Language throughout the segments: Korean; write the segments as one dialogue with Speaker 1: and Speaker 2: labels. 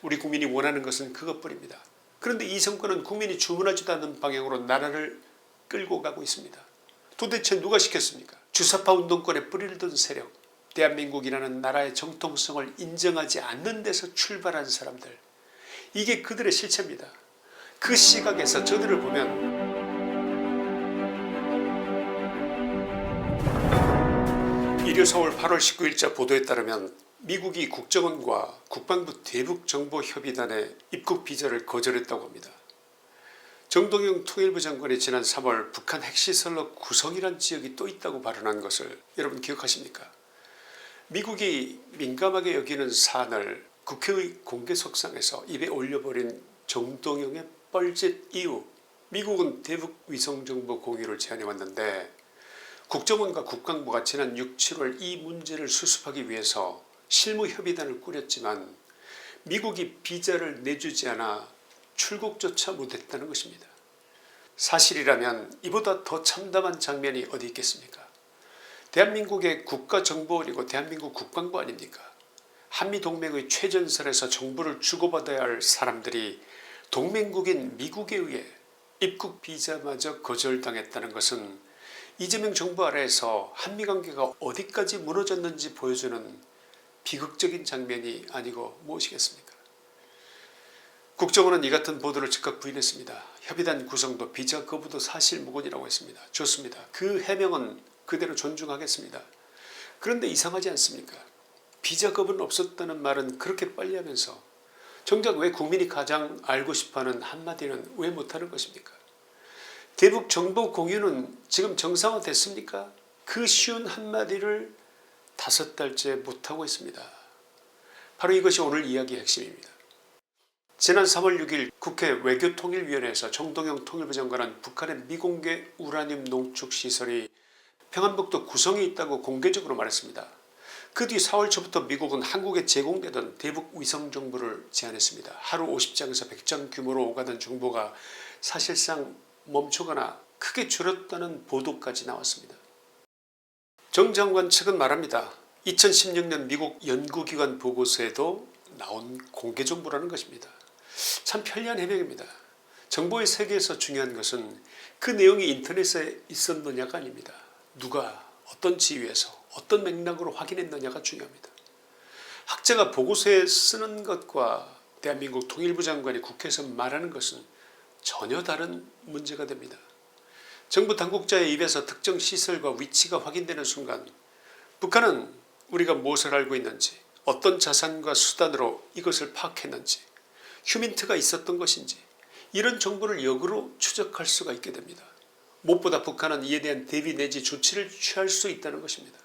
Speaker 1: 우리 국민이 원하는 것은 그것뿐입니다. 그런데 이 정권은 국민이 주문하지도 않는 방향으로 나라를 끌고 가고 있습니다. 도대체 누가 시켰습니까? 주사파 운동권에 뿌리를 둔 세력, 대한민국이라는 나라의 정통성을 인정하지 않는 데서 출발한 사람들, 이게 그들의 실체입니다. 그 시각에서 저들을 보면 일요서울 8월 19일자 보도에 따르면 미국이 국정원과 국방부 대북정보협의단의 입국 비자를 거절했다고 합니다. 정동영 통일부 장관이 지난 3월 북한 핵시설로 구성이란 지역이 또 있다고 발언한 것을 여러분 기억하십니까? 미국이 민감하게 여기는 사안을 국회의 공개석상에서 입에 올려버린 정동영의 뻘짓 이후 미국은 대북 위성정보 공유를 제안해왔는데 국정원과 국방부가 지난 6, 7월 이 문제를 수습하기 위해서 실무협의단을 꾸렸지만 미국이 비자를 내주지 않아 출국조차 못했다는 것입니다. 사실이라면 이보다 더 참담한 장면이 어디 있겠습니까? 대한민국의 국가정보원이고 대한민국 국방부 아닙니까? 한미동맹의 최전선에서 정보를 주고받아야 할 사람들이 동맹국인 미국에 의해 입국 비자마저 거절당했다는 것은 이재명 정부 아래에서 한미관계가 어디까지 무너졌는지 보여주는 비극적인 장면이 아니고 무엇이겠습니까? 국정원은 이 같은 보도를 즉각 부인했습니다. 협의단 구성도 비자 거부도 사실무근이라고 했습니다. 좋습니다. 그 해명은 그대로 존중하겠습니다. 그런데 이상하지 않습니까? 비자 거부는 없었다는 말은 그렇게 빨리 하면서 정작 왜 국민이 가장 알고 싶어하는 한마디는 왜 못하는 것입니까? 대북 정보 공유는 지금 정상화됐습니까? 그 쉬운 한마디를 5달째 못하고 있습니다. 바로 이것이 오늘 이야기의 핵심입니다. 지난 3월 6일 국회 외교통일위원회에서 정동영 통일부 장관은 북한의 미공개 우라늄 농축시설이 평안북도 구성에 있다고 공개적으로 말했습니다. 그 뒤 4월 초부터 미국은 한국에 제공되던 대북 위성 정보를 제안했습니다. 하루 50장에서 100장 규모로 오가던 정보가 사실상 멈추거나 크게 줄었다는 보도까지 나왔습니다. 정 장관 측은 말합니다. 2016년 미국 연구기관 보고서에도 나온 공개정보라는 것입니다. 참 편리한 해명입니다. 정보의 세계에서 중요한 것은 그 내용이 인터넷에 있었느냐가 아닙니다. 누가 어떤 지위에서 어떤 맥락으로 확인했느냐가 중요합니다. 학자가 보고서에 쓰는 것과 대한민국 통일부 장관이 국회에서 말하는 것은 전혀 다른 문제가 됩니다. 정부 당국자의 입에서 특정 시설과 위치가 확인되는 순간 북한은 우리가 무엇을 알고 있는지, 어떤 자산과 수단으로 이것을 파악했는지, 휴민트가 있었던 것인지 이런 정보를 역으로 추적할 수가 있게 됩니다. 무엇보다 북한은 이에 대한 대비 내지 조치를 취할 수 있다는 것입니다.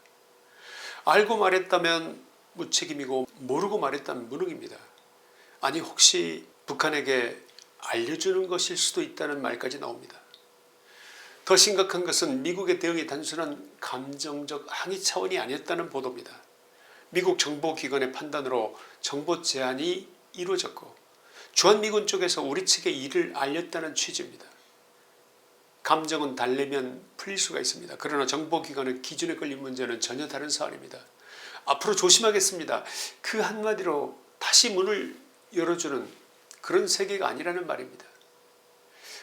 Speaker 1: 알고 말했다면 무책임이고 모르고 말했다면 무능입니다. 아니 혹시 북한에게 알려주는 것일 수도 있다는 말까지 나옵니다. 더 심각한 것은 미국의 대응이 단순한 감정적 항의 차원이 아니었다는 보도입니다. 미국 정보기관의 판단으로 정보 제안이 이루어졌고 주한미군 쪽에서 우리 측에 이를 알렸다는 취지입니다. 감정은 달래면 풀릴 수가 있습니다. 그러나 정보기관의 기준에 걸린 문제는 전혀 다른 사안입니다. 앞으로 조심하겠습니다. 그 한마디로 다시 문을 열어주는 그런 세계가 아니라는 말입니다.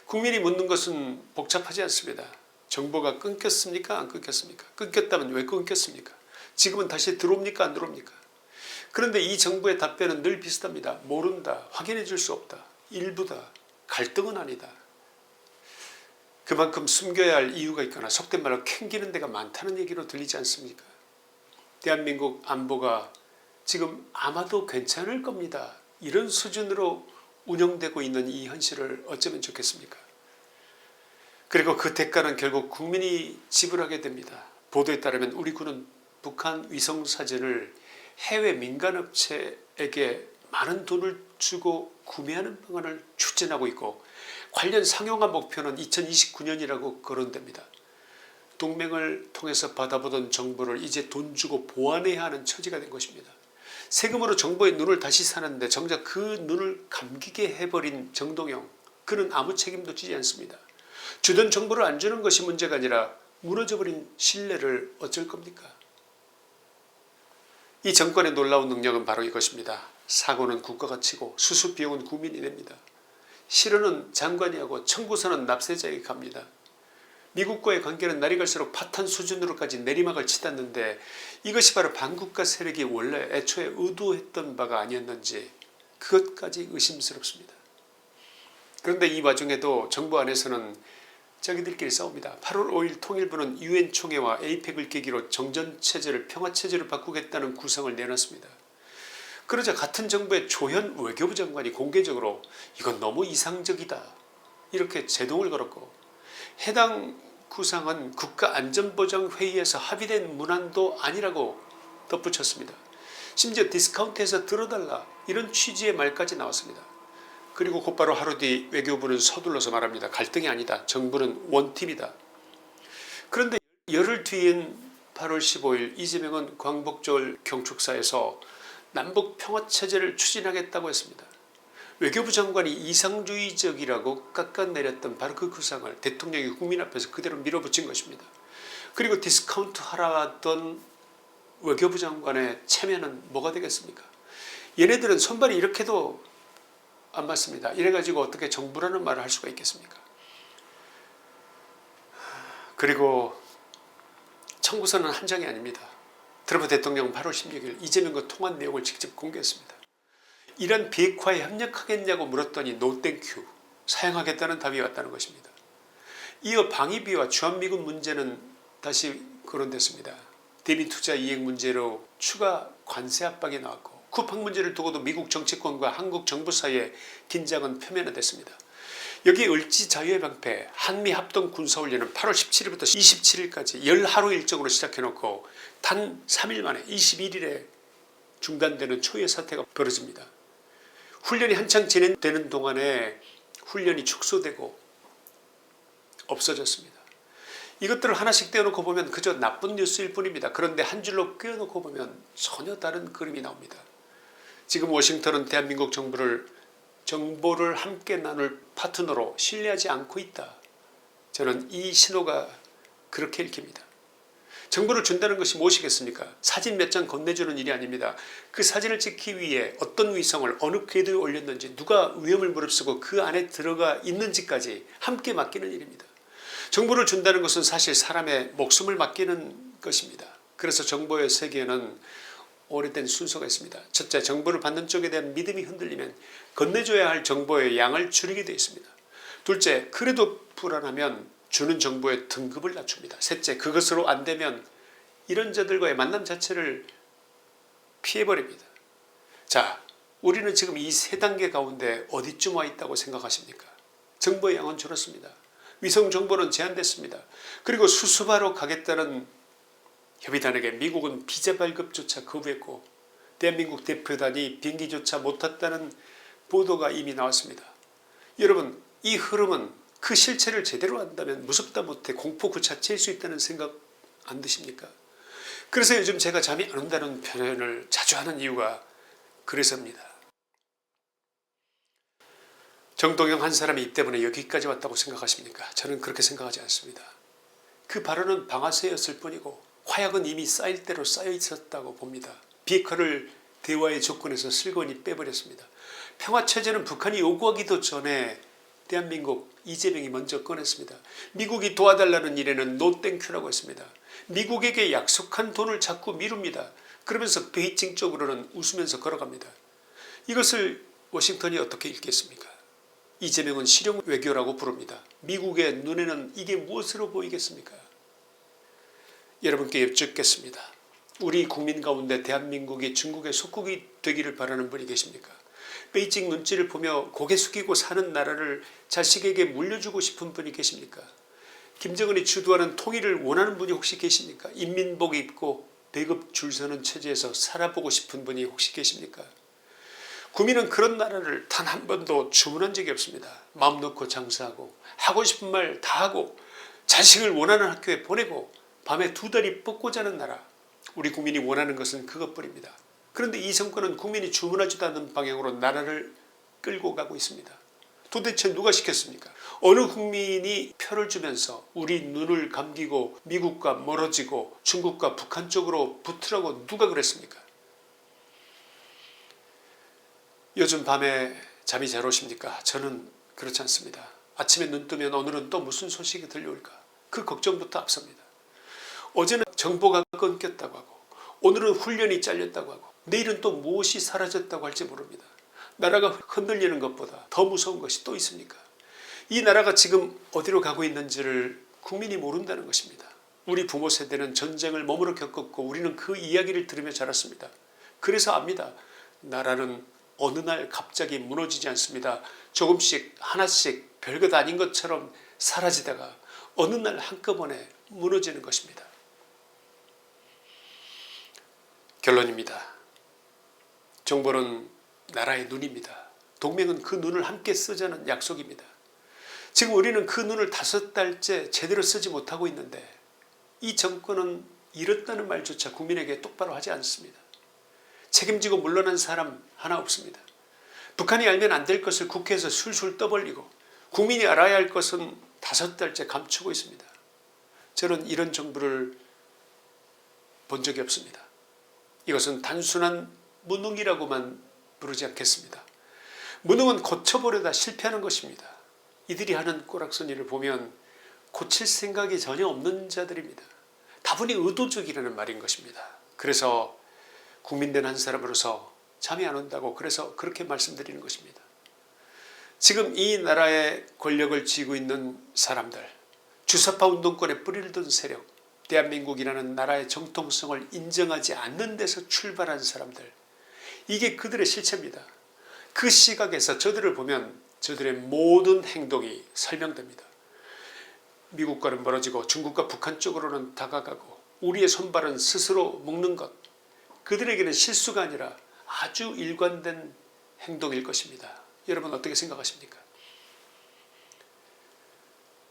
Speaker 1: 국민이 묻는 것은 복잡하지 않습니다. 정보가 끊겼습니까? 안 끊겼습니까? 끊겼다면 왜 끊겼습니까? 지금은 다시 들어옵니까? 안 들어옵니까? 그런데 이 정부의 답변은 늘 비슷합니다. 모른다. 확인해 줄 수 없다. 일부다. 갈등은 아니다. 그만큼 숨겨야 할 이유가 있거나 속된 말로 캥기는 데가 많다는 얘기로 들리지 않습니까? 대한민국 안보가 지금 아마도 괜찮을 겁니다. 이런 수준으로 운영되고 있는 이 현실을 어쩌면 좋겠습니까? 그리고 그 대가는 결국 국민이 지불하게 됩니다. 보도에 따르면 우리 군은 북한 위성사진을 해외 민간업체에게 많은 돈을 주고 구매하는 방안을 추진하고 있고 관련 상용화 목표는 2029년이라고 거론됩니다. 동맹을 통해서 받아보던 정보를 이제 돈 주고 보완해야 하는 처지가 된 것입니다. 세금으로 정보의 눈을 다시 사는데 정작 그 눈을 감기게 해버린 정동영, 그는 아무 책임도 지지 않습니다. 주던 정보를 안 주는 것이 문제가 아니라 무너져버린 신뢰를 어쩔 겁니까? 이 정권의 놀라운 능력은 바로 이것입니다. 사고는 국가가 치고 수습 비용은 국민이 냅니다. 실언은 장관이 하고 청구서는 납세자에게 갑니다. 미국과의 관계는 날이 갈수록 파탄 수준으로까지 내리막을 치닫는데 이것이 바로 반국가 세력이 원래 애초에 의도했던 바가 아니었는지 그것까지 의심스럽습니다. 그런데 이 와중에도 정부 안에서는 자기들끼리 싸웁니다. 8월 5일 통일부는 유엔 총회와 에이펙을 계기로 정전체제를 평화체제로 바꾸겠다는 구상을 내놨습니다. 그러자 같은 정부의 조현 외교부 장관이 공개적으로 이건 너무 이상적이다 이렇게 제동을 걸었고, 해당 구상은 국가안전보장회의에서 합의된 문안도 아니라고 덧붙였습니다. 심지어 디스카운트해서 들어달라 이런 취지의 말까지 나왔습니다. 그리고 곧바로 하루 뒤 외교부는 서둘러서 말합니다. 갈등이 아니다. 정부는 원팀이다. 그런데 열흘 뒤인 8월 15일 이재명은 광복절 경축사에서 남북평화체제를 추진하겠다고 했습니다. 외교부 장관이 이상주의적이라고 깎아내렸던 바로 그 구상을 대통령이 국민 앞에서 그대로 밀어붙인 것입니다. 그리고 디스카운트 하라던 외교부 장관의 체면은 뭐가 되겠습니까? 얘네들은 손발이 이렇게도 안 맞습니다. 이래가지고 어떻게 정부라는 말을 할 수가 있겠습니까? 그리고 청구서는 한 장이 아닙니다. 트럼프 대통령은 8월 16일 이재명과 통화한 내용을 직접 공개했습니다. 이란 비핵화에 협력하겠냐고 물었더니 노 땡큐, 사양하겠다는 답이 왔다는 것입니다. 이어 방위비와 주한미군 문제는 다시 거론됐습니다. 대미 투자 이행 문제로 추가 관세 압박이 나왔고, 쿠팡 문제를 두고도 미국 정치권과 한국 정부 사이에 긴장은 표면화됐습니다. 여기에 을지 자유의 방패 한미합동 군사훈련은 8월 17일부터 27일까지 열하루 일정으로 시작해놓고 단 3일 만에 21일에 중단되는 초유의 사태가 벌어집니다. 훈련이 한창 진행되는 동안에 훈련이 축소되고 없어졌습니다. 이것들을 하나씩 떼어놓고 보면 그저 나쁜 뉴스일 뿐입니다. 그런데 한 줄로 꿰어놓고 보면 전혀 다른 그림이 나옵니다. 지금 워싱턴은 대한민국 정보를 함께 나눌 파트너로 신뢰하지 않고 있다. 저는 이 신호가 그렇게 읽힙니다. 정보를 준다는 것이 무엇이겠습니까? 사진 몇 장 건네주는 일이 아닙니다. 그 사진을 찍기 위해 어떤 위성을 어느 궤도에 올렸는지, 누가 위험을 무릅쓰고 그 안에 들어가 있는지까지 함께 맡기는 일입니다. 정보를 준다는 것은 사실 사람의 목숨을 맡기는 것입니다. 그래서 정보의 세계에는 오래된 순서가 있습니다. 첫째, 정보를 받는 쪽에 대한 믿음이 흔들리면 건네줘야 할 정보의 양을 줄이게 되어 있습니다. 둘째, 그래도 불안하면 주는 정보의 등급을 낮춥니다. 셋째, 그것으로 안되면 이런 자들과의 만남 자체를 피해버립니다. 자, 우리는 지금 이 세 단계 가운데 어디쯤 와 있다고 생각하십니까? 정보의 양은 줄었습니다. 위성 정보는 제한됐습니다. 그리고 수습하러 가겠다는 협의단에게 미국은 비자 발급조차 거부했고 대한민국 대표단이 비행기조차 못 탔다는 보도가 이미 나왔습니다. 여러분, 이 흐름은 그 실체를 제대로 안다면 무섭다 못해 공포 그 자체일 수 있다는 생각 안 드십니까? 그래서 요즘 제가 잠이 안 온다는 표현을 자주 하는 이유가 그래서입니다. 정동영 한 사람의 입 때문에 여기까지 왔다고 생각하십니까? 저는 그렇게 생각하지 않습니다. 그 발언은 방아쇠였을 뿐이고 화약은 이미 쌓일 대로 쌓여 있었다고 봅니다. 비핵화를 대화의 조건에서 슬그머니 빼버렸습니다. 평화체제는 북한이 요구하기도 전에 대한민국 이재명이 먼저 꺼냈습니다. 미국이 도와달라는 일에는 노 땡큐라고 했습니다. 미국에게 약속한 돈을 자꾸 미룹니다. 그러면서 베이징 쪽으로는 웃으면서 걸어갑니다. 이것을 워싱턴이 어떻게 읽겠습니까? 이재명은 실용 외교라고 부릅니다. 미국의 눈에는 이게 무엇으로 보이겠습니까? 여러분께 여쭙겠습니다. 우리 국민 가운데 대한민국이 중국의 속국이 되기를 바라는 분이 계십니까? 베이징 눈치를 보며 고개 숙이고 사는 나라를 자식에게 물려주고 싶은 분이 계십니까? 김정은이 주도하는 통일을 원하는 분이 혹시 계십니까? 인민복 입고 대급 줄 서는 체제에서 살아보고 싶은 분이 혹시 계십니까? 국민은 그런 나라를 단 한 번도 주문한 적이 없습니다. 마음 놓고 장사하고 하고 싶은 말 다 하고 자식을 원하는 학교에 보내고 밤에 두 다리 뻗고 자는 나라. 우리 국민이 원하는 것은 그것뿐입니다. 그런데 이 정권은 국민이 주문하지도 않는 방향으로 나라를 끌고 가고 있습니다. 도대체 누가 시켰습니까? 어느 국민이 표를 주면서 우리 눈을 감기고 미국과 멀어지고 중국과 북한 쪽으로 붙으라고 누가 그랬습니까? 요즘 밤에 잠이 잘 오십니까? 저는 그렇지 않습니다. 아침에 눈 뜨면 오늘은 또 무슨 소식이 들려올까? 그 걱정부터 앞섭니다. 어제는 정보가 끊겼다고 하고 오늘은 훈련이 잘렸다고 하고 내일은 또 무엇이 사라졌다고 할지 모릅니다. 나라가 흔들리는 것보다 더 무서운 것이 또 있습니까? 이 나라가 지금 어디로 가고 있는지를 국민이 모른다는 것입니다. 우리 부모 세대는 전쟁을 몸으로 겪었고 우리는 그 이야기를 들으며 자랐습니다. 그래서 압니다. 나라는 어느 날 갑자기 무너지지 않습니다. 조금씩 하나씩 별것 아닌 것처럼 사라지다가 어느 날 한꺼번에 무너지는 것입니다. 결론입니다. 정보는 나라의 눈입니다. 동맹은 그 눈을 함께 쓰자는 약속입니다. 지금 우리는 그 눈을 5달째 제대로 쓰지 못하고 있는데 이 정권은 잃었다는 말조차 국민에게 똑바로 하지 않습니다. 책임지고 물러난 사람 하나 없습니다. 북한이 알면 안 될 것을 국회에서 술술 떠벌리고 국민이 알아야 할 것은 5달째 감추고 있습니다. 저는 이런 정부를 본 적이 없습니다. 이것은 단순한 무능이라고만 부르지 않겠습니다. 무능은 고쳐보려다 실패하는 것입니다. 이들이 하는 꼬락서니를 보면 고칠 생각이 전혀 없는 자들입니다. 다분히 의도적이라는 말인 것입니다. 그래서 국민된 한 사람으로서 잠이 안 온다고 그래서 그렇게 말씀드리는 것입니다. 지금 이 나라의 권력을 쥐고 있는 사람들, 주사파 운동권에 뿌리를 둔 세력, 대한민국이라는 나라의 정통성을 인정하지 않는 데서 출발한 사람들, 이게 그들의 실체입니다. 그 시각에서 저들을 보면 저들의 모든 행동이 설명됩니다. 미국과는 멀어지고 중국과 북한 쪽으로는 다가가고 우리의 손발은 스스로 묶는 것, 그들에게는 실수가 아니라 아주 일관된 행동일 것입니다. 여러분 어떻게 생각하십니까?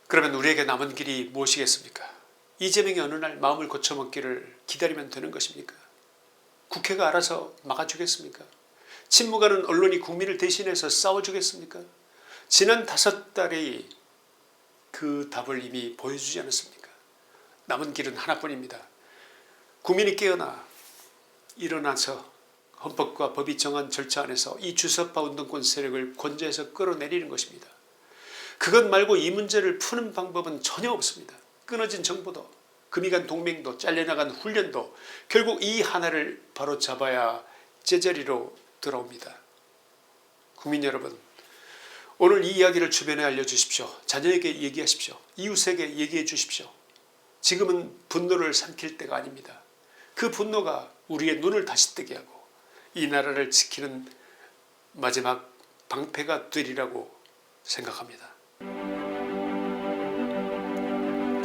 Speaker 1: 그러면 우리에게 남은 길이 무엇이겠습니까? 이재명이 어느 날 마음을 고쳐먹기를 기다리면 되는 것입니까? 국회가 알아서 막아주겠습니까? 침묵하는 언론이 국민을 대신해서 싸워주겠습니까? 지난 5달이 그 답을 이미 보여주지 않았습니까? 남은 길은 하나뿐입니다. 국민이 깨어나 일어나서 헌법과 법이 정한 절차 안에서 이 주사파 운동권 세력을 권좌해서 끌어내리는 것입니다. 그것 말고 이 문제를 푸는 방법은 전혀 없습니다. 끊어진 정보도 금이 간 동맹도 잘려나간 훈련도 결국 이 하나를 바로 잡아야 제자리로 돌아옵니다. 국민 여러분, 오늘 이 이야기를 주변에 알려주십시오. 자녀에게 얘기하십시오. 이웃에게 얘기해 주십시오. 지금은 분노를 삼킬 때가 아닙니다. 그 분노가 우리의 눈을 다시 뜨게 하고 이 나라를 지키는 마지막 방패가 되리라고 생각합니다.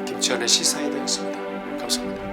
Speaker 1: 김치환의 시사에 대해서입니다. 감사합니다.